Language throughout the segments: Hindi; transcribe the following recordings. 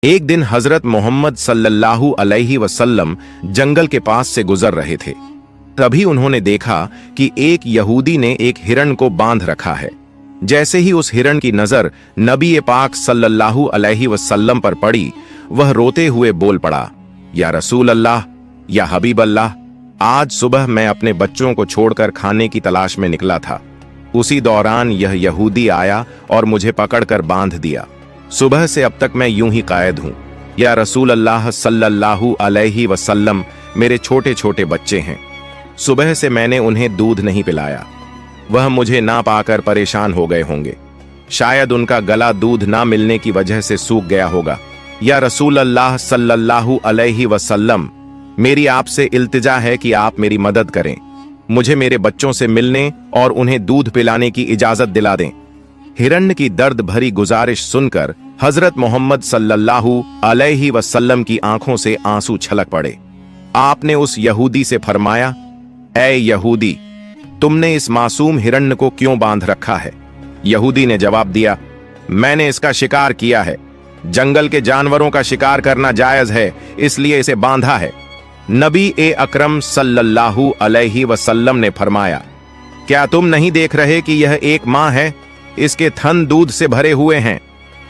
एक दिन हजरत मोहम्मद सल्लल्लाहु अलैहि वसल्लम जंगल के पास से गुजर रहे थे। तभी उन्होंने देखा कि एक यहूदी ने एक हिरण को बांध रखा है। जैसे ही उस हिरण की नजर नबी पाक सल्लल्लाहु अलैहि वसल्लम पर पड़ी, वह रोते हुए बोल पड़ा, या रसूल अल्लाह, या हबीब अल्लाह, आज सुबह मैं अपने बच्चों को छोड़कर खाने की तलाश में निकला था। उसी दौरान यह यहूदी आया और मुझे पकड़कर बांध दिया। सुबह से अब तक मैं यूं ही कायद हूं। या रसूल अल्लाह सल्लल्लाहु अलैहि वसल्लम, मेरे छोटे छोटे बच्चे हैं। सुबह से मैंने उन्हें दूध नहीं पिलाया। वह मुझे ना पाकर परेशान हो गए होंगे। शायद उनका गला दूध ना मिलने की वजह से सूख गया होगा। या रसूल अल्लाह सल्लल्लाहु अलैहि वसल्लम, मेरी आपसे इल्तिजा है कि आप मेरी मदद करें। मुझे मेरे बच्चों से मिलने और उन्हें दूध पिलाने की इजाजत दिला दें। हिरण्य की दर्द भरी गुजारिश सुनकर हजरत मोहम्मद सल्लल्लाहु अलैहि वसल्लम की आंखों से आंसू छलक पड़े। आपने उस यहूदी से फरमाया, ऐ यहूदी, तुमने इस मासूम हिरण्य को क्यों बांध रखा है? यहूदी ने जवाब दिया, मैंने इसका शिकार किया है। जंगल के जानवरों का शिकार करना जायज है, इसलिए इसे बांधा है। नबी अकरम सल्लल्लाहु अलैहि वसल्लम ने फरमाया, क्या तुम नहीं देख रहे कि यह एक मां है? इसके थन दूध से भरे हुए हैं।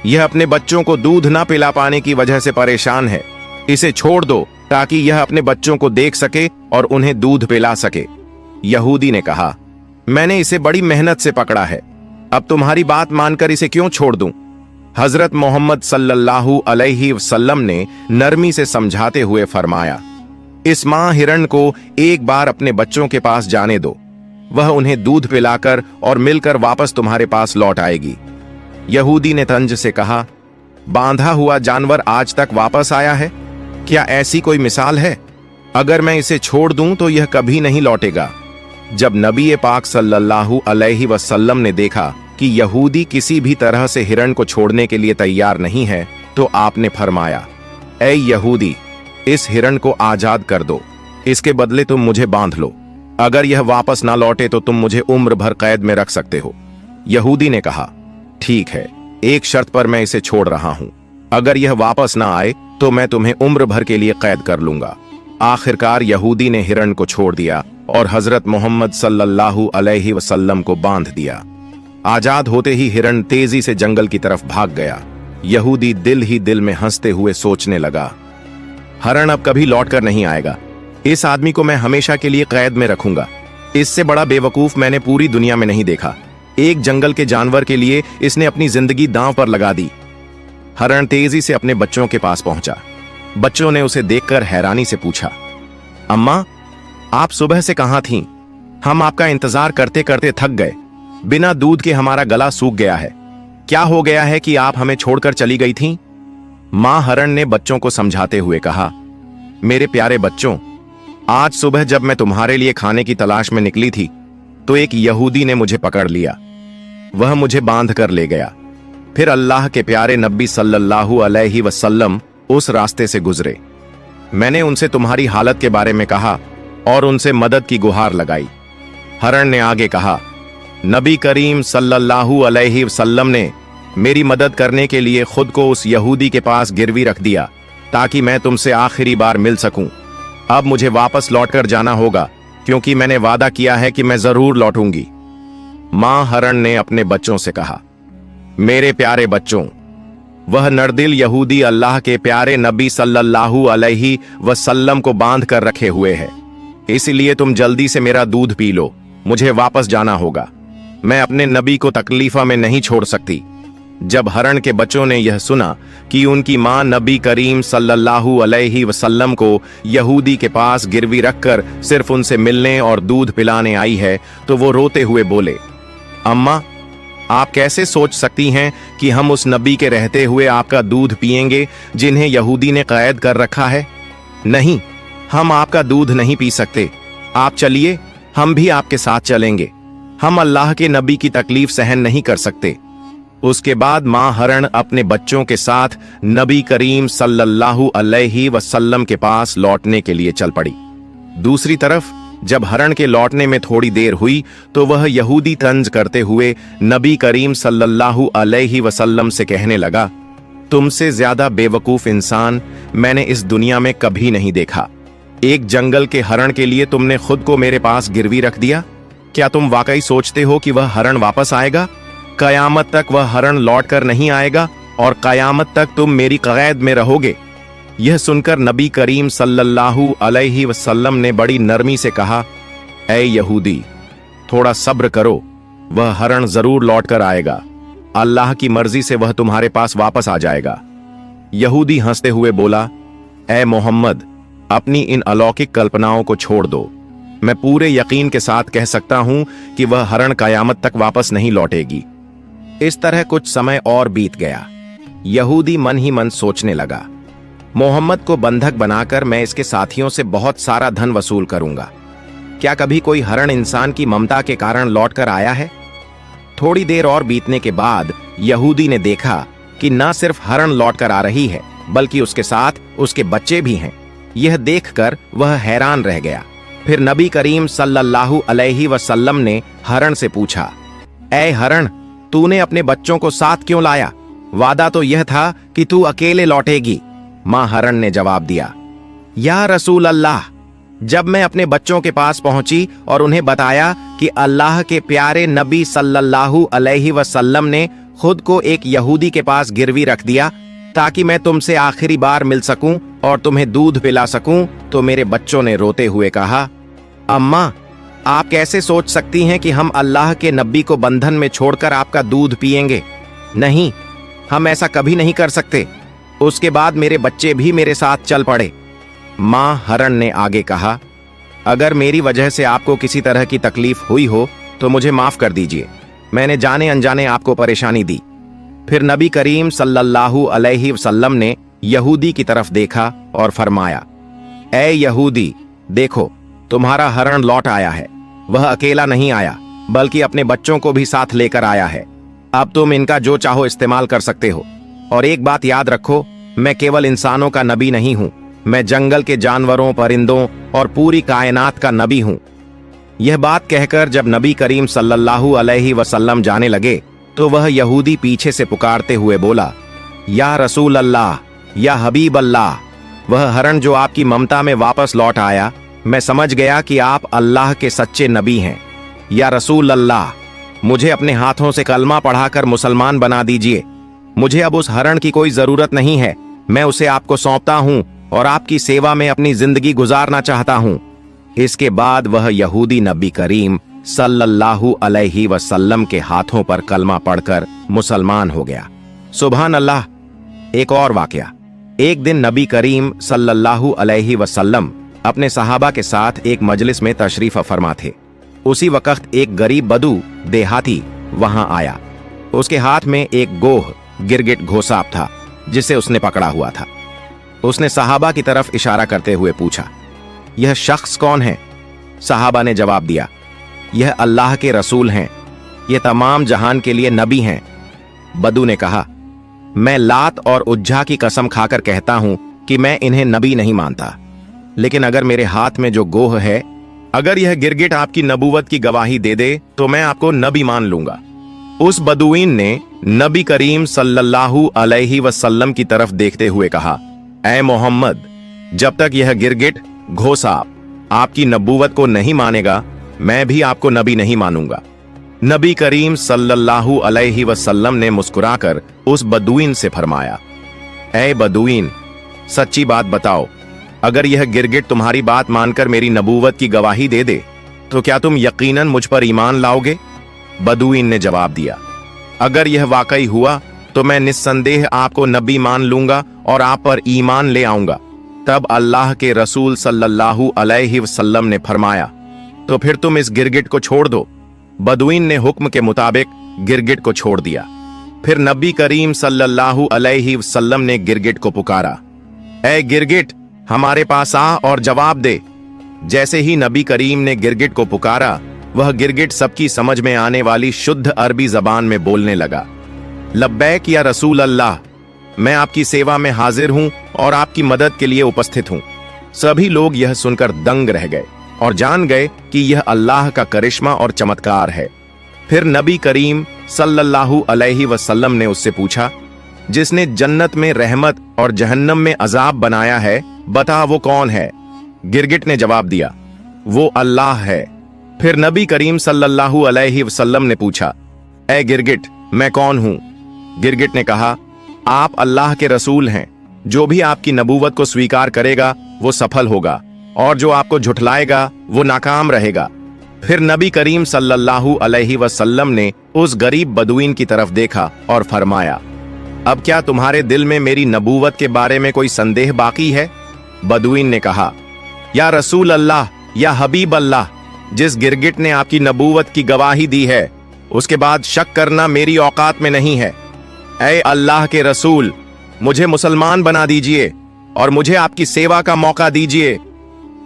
यह अपने बच्चों को दूध ना पिला पाने की वजह से परेशान है। इसे छोड़ दो ताकि यह अपने बच्चों को देख सके और उन्हें दूध पिला सके। यहूदी ने कहा, मैंने इसे बड़ी मेहनत से पकड़ा है, अब तुम्हारी बात मानकर इसे क्यों छोड़ दूं? हजरत मोहम्मद सल्लल्लाहु अलैहि वसल्लम ने नरमी से समझाते हुए फरमाया, इस मां हिरण को एक बार अपने बच्चों के पास जाने दो। वह उन्हें दूध पिलाकर और मिलकर वापस तुम्हारे पास लौट आएगी। यहूदी ने तंज से कहा, बांधा हुआ जानवर आज तक वापस आया है? क्या ऐसी कोई मिसाल है? अगर मैं इसे छोड़ दूं तो यह कभी नहीं लौटेगा। जब नबी पाक सल्लल्लाहु अलैहि वसल्लम ने देखा कि यहूदी किसी भी तरह से हिरण को छोड़ने के लिए तैयार नहीं है, तो आपने फरमाया, ऐ यहूदी, इस हिरण को आजाद कर दो। इसके बदले तुम मुझे बांध लो। अगर यह वापस ना लौटे तो तुम मुझे उम्र भर कैद में रख सकते हो। यहूदी ने कहा, ठीक है, एक शर्त पर मैं इसे छोड़ रहा हूं। अगर यह वापस ना आए तो मैं तुम्हें उम्र भर के लिए कैद कर लूंगा। आखिरकार यहूदी ने हिरण को छोड़ दिया और हजरत मोहम्मद सल्लल्लाहु अलैहि वसल्लम को बांध दिया। आजाद होते ही हिरण तेजी से जंगल की तरफ भाग गया। यहूदी दिल ही दिल में हंसते हुए सोचने लगा, हिरण अब कभी लौट कर नहीं आएगा। इस आदमी को मैं हमेशा के लिए कैद में रखूंगा। इससे बड़ा बेवकूफ मैंने पूरी दुनिया में नहीं देखा। एक जंगल के जानवर के लिए इसने अपनी जिंदगी दांव पर लगा दी। हिरण तेजी से अपने बच्चों के पास पहुंचा। बच्चों ने उसे देखकर हैरानी से पूछा, अम्मा, आप सुबह से कहां थीं? हम आपका इंतजार करते करते थक गए। बिना दूध के हमारा गला सूख गया है। क्या हो गया है कि आप हमें छोड़कर चली गई थीं? मां हिरण ने बच्चों को समझाते हुए कहा, मेरे प्यारे बच्चों, आज सुबह जब मैं तुम्हारे लिए खाने की तलाश में निकली थी तो एक यहूदी ने मुझे पकड़ लिया। वह मुझे बांध कर ले गया। फिर अल्लाह के प्यारे नबी सल्लल्लाहु अलैहि वसल्लम उस रास्ते से गुजरे। मैंने उनसे तुम्हारी हालत के बारे में कहा और उनसे मदद की गुहार लगाई। हिरण ने आगे कहा, नबी करीम सल्लल्लाहु अलैहि वसल्लम ने मेरी मदद करने के लिए खुद को उस यहूदी के पास गिरवी रख दिया ताकि मैं तुमसे आखिरी बार मिल सकूं। अब मुझे वापस लौटकर जाना होगा क्योंकि मैंने वादा किया है कि मैं जरूर लौटूंगी। मां हिरण ने अपने बच्चों से कहा, मेरे प्यारे बच्चों, वह नरदिल यहूदी अल्लाह के प्यारे नबी सल्लल्लाहु अलैहि वसल्लम को बांध कर रखे हुए है। इसलिए तुम जल्दी से मेरा दूध पी लो। मुझे वापस जाना होगा। मैं अपने नबी को तकलीफा में नहीं छोड़ सकती। जब हिरण के बच्चों ने यह सुना कि उनकी मां नबी करीम सल्लल्लाहु अलैहि वसल्लम को यहूदी के पास गिरवी रखकर सिर्फ उनसे मिलने और दूध पिलाने आई है, तो वो रोते हुए बोले, अम्मा, आप कैसे सोच सकती हैं कि हम उस नबी के रहते हुए आपका दूध पिएंगे जिन्हें यहूदी ने कैद कर रखा है? नहीं, हम आपका दूध नहीं पी सकते। आप चलिए, हम भी आपके साथ चलेंगे। हम अल्लाह के नबी की तकलीफ सहन नहीं कर सकते। उसके बाद मां हिरण अपने बच्चों के साथ नबी करीम सल्लल्लाहु अलैहि वसल्लम के पास लौटने के लिए चल पड़ी। दूसरी तरफ जब हिरण के लौटने में थोड़ी देर हुई तो वह यहूदी तंज करते हुए नबी करीम सल्लल्लाहु अलैहि वसल्लम से कहने लगा, तुमसे ज्यादा बेवकूफ इंसान मैंने इस दुनिया में कभी नहीं देखा। एक जंगल के हरण के लिए तुमने खुद को मेरे पास गिरवी रख दिया। क्या तुम वाकई सोचते हो कि वह हरण वापस आएगा? कयामत तक वह हरण लौट कर नहीं आएगा और कयामत तक तुम मेरी कैद में रहोगे। यह सुनकर नबी करीम सल्लल्लाहु अलैहि वसल्लम ने बड़ी नरमी से कहा, ऐ यहूदी, थोड़ा सब्र करो, वह हरण जरूर लौट कर आएगा। अल्लाह की मर्जी से वह तुम्हारे पास वापस आ जाएगा। यहूदी हंसते हुए बोला, ऐ मोहम्मद, अपनी इन अलौकिक कल्पनाओं को छोड़ दो। मैं पूरे यकीन के साथ कह सकता हूं कि वह हरण कयामत तक वापस नहीं लौटेगी। इस तरह कुछ समय और बीत गया। यहूदी मन ही मन सोचने लगा, मोहम्मद को बंधक बनाकर मैं इसके साथियों से बहुत सारा धन वसूल करूंगा। क्या कभी कोई हरण इंसान की ममता के कारण लौटकर आया है? थोड़ी देर और बीतने के बाद यहूदी ने देखा कि न सिर्फ हरण लौटकर आ रही है, बल्कि उसके साथ उसके बच्चे भी हैं। यह देखकर वह हैरान रह गया। फिर नबी करीम सल्लल्लाहु अलैहि वसल्लम ने हरण से पूछा, ऐ हरण, तूने अपने बच्चों को साथ क्यों लाया? वादा तो यह था कि तू अकेले लौटेगी। मां हरण ने जवाब दिया, या रसूल अल्लाह, जब मैं अपने बच्चों के पास पहुंची और उन्हें बताया कि अल्लाह के प्यारे नबी सल्लल्लाहु अलैहि वसल्लम ने खुद को एक यहूदी के पास गिरवी रख दिया ताकि मैं तुमसे आखिरी बार मिल सकूं और तुम्हें दूध पिला सकूं, तो मेरे बच्चों ने रोते हुए कहा, अम्मा, आप कैसे सोच सकती हैं कि हम अल्लाह के नबी को बंधन में छोड़कर आपका दूध पिएंगे? नहीं, हम ऐसा कभी नहीं कर सकते। उसके बाद मेरे बच्चे भी मेरे साथ चल पड़े। मां हरण ने आगे कहा, अगर मेरी वजह से आपको किसी तरह की तकलीफ हुई हो तो मुझे माफ कर दीजिए। मैंने जाने अनजाने आपको परेशानी दी। फिर नबी करीम सल्लल्लाहु अलैहि वसल्लम ने यहूदी की तरफ देखा और फरमाया, ऐ यहूदी, देखो, तुम्हारा हरण लौट आया है। वह अकेला नहीं आया, बल्कि अपने बच्चों को भी साथ लेकर आया है। अब तुम इनका जो चाहो इस्तेमाल कर सकते हो। और एक बात याद रखो, मैं केवल इंसानों का नबी नहीं हूं, मैं जंगल के जानवरों, परिंदों और पूरी कायनात का नबी हूं। यह बात कहकर जब नबी करीम सल्लल्लाहु अलैहि वसल्लम जाने लगे तो वह यहूदी पीछे से पुकारते हुए बोला, या रसूल अल्लाह, या हबीब अल्लाह, वह हरण जो आपकी ममता में वापस लौट आया, मैं समझ गया कि आप अल्लाह के सच्चे नबी हैं। या रसूल अल्लाह, मुझे अपने हाथों से कलमा पढ़ाकर मुसलमान बना दीजिए। मुझे अब उस हरण की कोई जरूरत नहीं है। मैं उसे आपको सौंपता हूं और आपकी सेवा में अपनी जिंदगी गुजारना चाहता हूं। इसके बाद वह यहूदी नबी करीम सल्लल्लाहु अलैहि वसल्लम के हाथों पर कलमा पढ़कर मुसलमान हो गया। सुभान अल्लाह। एक और वाकया। एक दिन नबी करीम सल्लल्लाहु अलैहि वसल्लम अपने सहाबा के साथ एक मजलिस में तशरीफ फरमा थे। उसी वक्त एक गरीब बदू देहाती वहां आया। उसके हाथ में एक गोह गिरगिट घोसाप था जिसे उसने पकड़ा हुआ था। उसने सहाबा की तरफ इशारा करते हुए पूछा, यह शख्स कौन है? सहाबा ने जवाब दिया, यह अल्लाह के रसूल हैं, ये तमाम जहान के लिए नबी हैं। बदू ने कहा, मैं लात और उज्जा की कसम खाकर कहता हूं कि मैं इन्हें नबी नहीं मानता, लेकिन अगर मेरे हाथ में जो गोह है, अगर यह गिरगिट आपकी नबूवत की गवाही दे दे तो मैं आपको नबी मान लूंगा। उस बदुईन ने नबी करीम सल्लल्लाहु अलैहि वसल्लम की तरफ देखते हुए कहा, ऐ मोहम्मद, जब तक यह गिरगिट घोसाप आपकी नबूवत को नहीं मानेगा, मैं भी आपको नबी नहीं मानूंगा। नबी करीम सल्लल्लाहु अलैहि वसल्लम ने मुस्कुराकर उस बदुईन से फरमाया, ऐ बदुईन, सच्ची बात बताओ, अगर यह गिरगिट तुम्हारी बात मानकर मेरी नबूवत की गवाही दे दे तो क्या तुम यकीनन मुझ पर ईमान लाओगे? बदुईन ने जवाब दिया, अगर यह वाकई हुआ तो मैं निस्संदेह आपको नबी मान लूंगा और आप पर ईमान ले आऊंगा। तब अल्लाह के रसूल सल्लल्लाहु अलैहि वसल्लम ने फरमाया, तो फिर तुम इस गिरगिट को छोड़ दो। बदुईन ने हुक्म के मुताबिक गिरगिट को छोड़ दिया। फिर नबी करीम सल्लल्लाहु अलैहि वसल्लम ने गिरगिट को पुकारा, ऐ गिरगिट, हमारे पास आ और जवाब दे। जैसे ही नबी करीम ने गिरगिट को पुकारा, वह गिरगिट सबकी समझ में आने वाली शुद्ध अरबी जबान में बोलने लगा, लब्बैक या रसूल अल्लाह, मैं आपकी सेवा में हाजिर हूं और आपकी मदद के लिए उपस्थित हूं। सभी लोग यह सुनकर दंग रह गए और जान गए कि यह अल्लाह का करिश्मा और चमत्कार है। फिर नबी करीम सल्लल्लाहु अलैहि वसल्लम ने उससे पूछा, जिसने जन्नत में रहमत और जहन्नम में अजाब बनाया है, बता वो कौन है? गिरगिट ने जवाब दिया, वो अल्लाह है। फिर नबी करीम सल्लल्लाहु अलैहि वसल्लम ने पूछा, ए गिरगिट, मैं कौन हूं? गिरगिट ने कहा, आप अल्लाह के रसूल हैं। जो भी आपकी नबूवत को स्वीकार करेगा वो सफल होगा, और जो आपको झुठलाएगा वो नाकाम रहेगा। फिर नबी करीम सल्लल्लाहु अलैहि वसल्लम ने उस गरीब बदुईन की तरफ देखा और फरमाया, अब क्या तुम्हारे दिल में मेरी नबूवत के बारे में कोई संदेह बाकी है? बदुईन ने कहा, या रसूल अल्लाह, या हबीब अल्लाह, जिस गिरगिट ने आपकी नबूवत की गवाही दी है, उसके बाद शक करना मेरी औकात में नहीं है। ऐ अल्लाह के रसूल, मुझे मुसलमान बना दीजिए और मुझे आपकी सेवा का मौका दीजिए।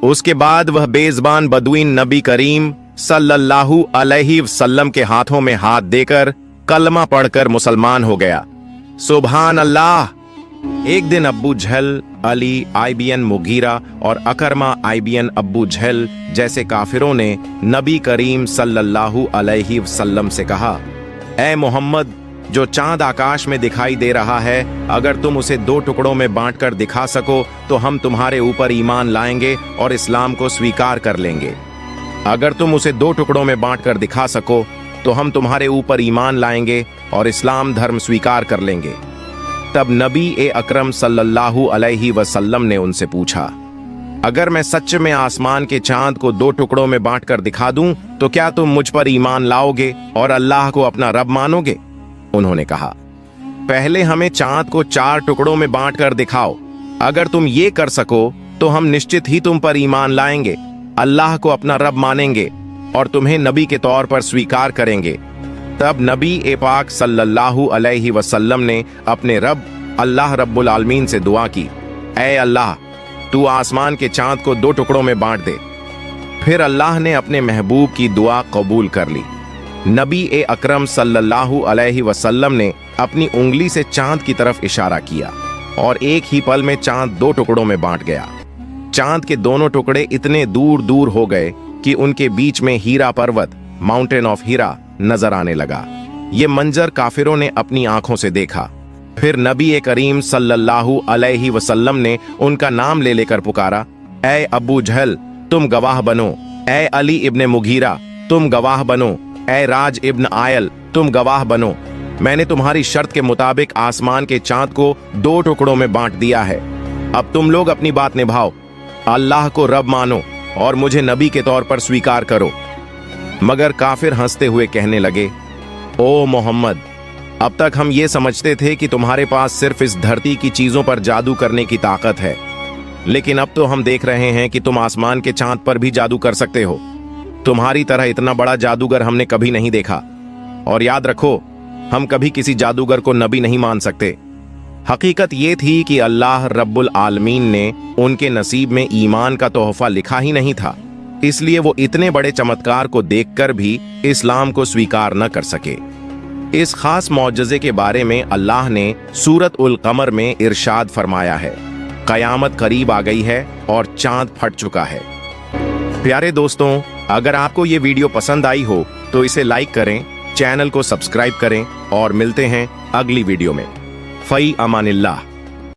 उसके बाद वह बेज़बान बदुईन नबी करीम सल्लल्लाहु अलैहि वसल्लम के हाथों में हाथ देकर कलमा पढ़कर मुसलमान हो गया। सुभान अल्लाह। एक दिन अब्बू जहल, अली आईबीएन मुगीरा और अकरमा आईबीएन अब्बू जहल जैसे काफिरों ने नबी करीम सल्लल्लाहु अलैहि वसल्लम से कहा, ऐ मोहम्मद, जो चांद आकाश में दिखाई दे रहा है, अगर तुम उसे 2 टुकड़ों में बांटकर दिखा सको तो हम तुम्हारे ऊपर ईमान लाएंगे और इस्लाम को स्वीकार कर लेंगे। अगर तुम उसे 2 टुकड़ों में बांटकर दिखा सको तो हम तुम्हारे ऊपर ईमान लाएंगे और इस्लाम धर्म स्वीकार कर लेंगे। तब नबी अकरम सल्लल्लाहु अलैहि वसल्लम ने उनसे पूछा, अगर मैं सच में आसमान के चांद को 2 टुकड़ों में बांटकर दिखा दूं तो क्या तुम मुझ पर ईमान लाओगे और अल्लाह को अपना रब मानोगे? उन्होंने कहा, पहले हमें चांद को 4 टुकड़ों में बांटकर दिखाओ। अगर तुम ये कर सको तो हम निश्चित ही तुम पर ईमान लाएंगे, अल्लाह को अपना रब मानेंगे और तुम्हें नबी के तौर पर स्वीकार करेंगे। तब नबी पाक सल्लल्लाहु अलैहि वसल्लम ने अपने रब अल्लाह रब्बुल आलमीन से दुआ की, ऐ अल्लाह, तू आसमान के चांद को 2 टुकड़ों में बांट दे। फिर अल्लाह ने अपने महबूब की दुआ कबूल कर ली। नबी अकरम सल्लल्लाहु अलैहि वसल्लम ने अपनी उंगली से चांद की तरफ इशारा किया और एक ही पल में चांद 2 टुकड़ों में बांट गया। चांद के दोनों टुकड़े इतने दूर दूर हो गए कि उनके बीच में हीरा पर्वत, माउंटेन ऑफ हीरा, नजर आने लगा। ये मंजर काफिरों ने अपनी आंखों से देखा। फिर नबी करीम सल्लल्लाहु अलैहि वसल्लम ने उनका नाम ले लेकर पुकारा, ऐ अबू जहल, तुम गवाह बनो। ऐ अली इब्ने मुगीरा, तुम गवाह बनो। ऐ राज इब्न आयल, तुम गवाह बनो। मैंने तुम्हारी शर्त के मुताबिक आसमान के चांद को 2 टुकड़ों में बांट दिया है। अब तुम लोग अपनी बात निभाओ, अल्लाह को रब मानो और मुझे नबी के तौर पर स्वीकार करो। मगर काफिर हंसते हुए कहने लगे, ओ मोहम्मद, अब तक हम ये समझते थे कि तुम्हारे पास सिर्फ इस धरती की चीजों पर जादू करने की ताकत है, लेकिन अब तो हम देख रहे हैं कि तुम आसमान के चांद पर भी जादू कर सकते हो। तुम्हारी तरह इतना बड़ा जादूगर हमने कभी नहीं देखा। और याद रखो, हम कभी किसी जादूगर को नबी नहीं मान सकते। हकीकत ये थी कि अल्लाह रब्बुल आलमीन ने उनके नसीब में ईमान का तोहफा लिखा ही नहीं था, इसलिए वो इतने बड़े चमत्कार को देखकर भी इस्लाम को स्वीकार न कर सके। इस खास मौजज़े के बारे में अल्लाह ने सूरत उल कमर में इरशाद फरमाया है, कयामत करीब आ गई है और चांद फट चुका है। प्यारे दोस्तों, अगर आपको ये वीडियो पसंद आई हो तो इसे लाइक करें, चैनल को सब्सक्राइब करें और मिलते हैं अगली वीडियो में। फई अमानिल्लाह।